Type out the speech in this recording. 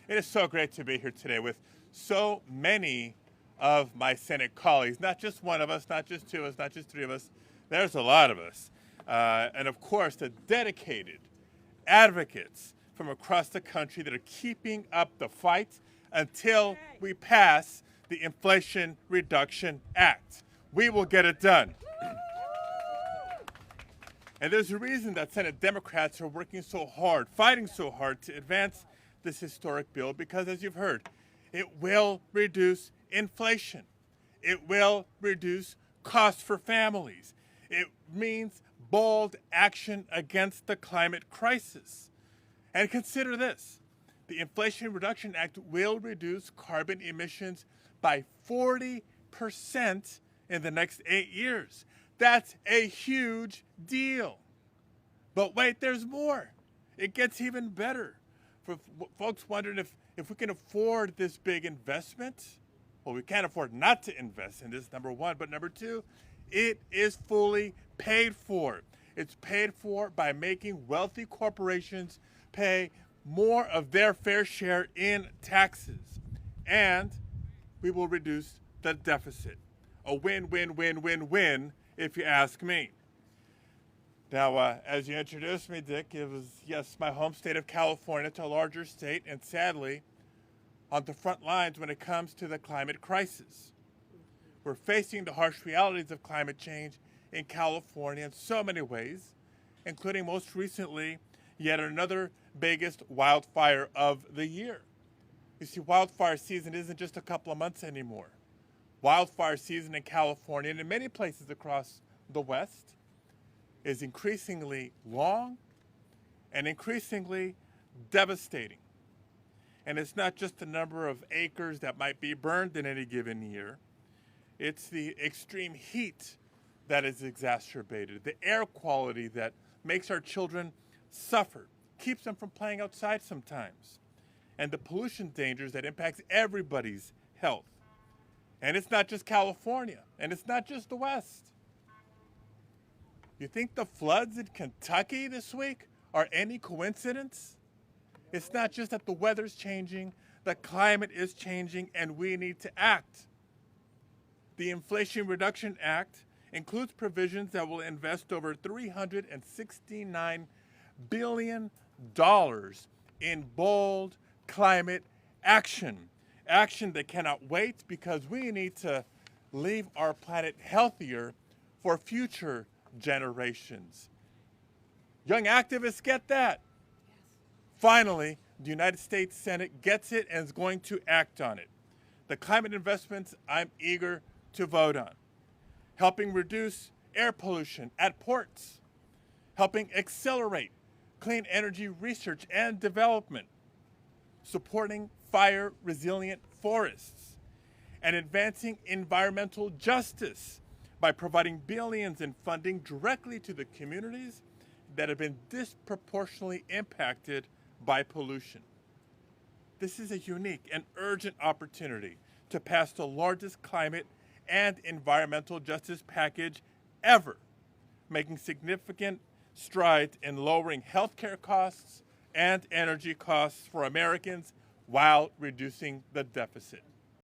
It is so great to be here today with so many of my Senate colleagues, not just one of us, not just two of us, not just three of us. There's a lot of us. And of course, the dedicated advocates from across the country that are keeping up the fight until we pass the Inflation Reduction Act. We will get it done. And there's a reason that Senate Democrats are working so hard, fighting so hard to advance this historic bill, because as you've heard, it will reduce inflation. It will reduce costs for families. It means bold action against the climate crisis. And consider this, the Inflation Reduction Act will reduce carbon emissions by 40% in the next 8 years. That's a huge deal. But wait, there's more. It gets even better. For folks wondering if we can afford this big investment, well, we can't afford not to invest in this, number one. But number two, it is fully paid for. It's paid for by making wealthy corporations pay more of their fair share in taxes. And we will reduce the deficit. A win, win, win, win, win, if you ask me. Now, as you introduced me, Dick, it was, yes, my home state of California to a larger state, and sadly, on the front lines when it comes to the climate crisis. We're facing the harsh realities of climate change in California in so many ways, including most recently, yet another biggest wildfire of the year. You see, wildfire season isn't just a couple of months anymore. Wildfire season in California and in many places across the West is increasingly long and increasingly devastating. And it's not just the number of acres that might be burned in any given year. It's the extreme heat that is exacerbated, the air quality that makes our children suffer, keeps them from playing outside sometimes, and the pollution dangers that impacts everybody's health. And it's not just California, and it's not just the West. You think the floods in Kentucky this week are any coincidence? It's not just that the weather's changing, the climate is changing, and we need to act. The Inflation Reduction Act includes provisions that will invest over $369 billion in bold climate action. Action that cannot wait, because we need to leave our planet healthier for future generations. Young activists get that. Yes. Finally, the United States Senate gets it and is going to act on it. The climate investments I'm eager to vote on. Helping reduce air pollution at ports. Helping accelerate clean energy research and development. Supporting fire-resilient forests. And advancing environmental justice by providing billions in funding directly to the communities that have been disproportionately impacted by pollution. This is a unique and urgent opportunity to pass the largest climate and environmental justice package ever, making significant strides in lowering healthcare costs and energy costs for Americans while reducing the deficit.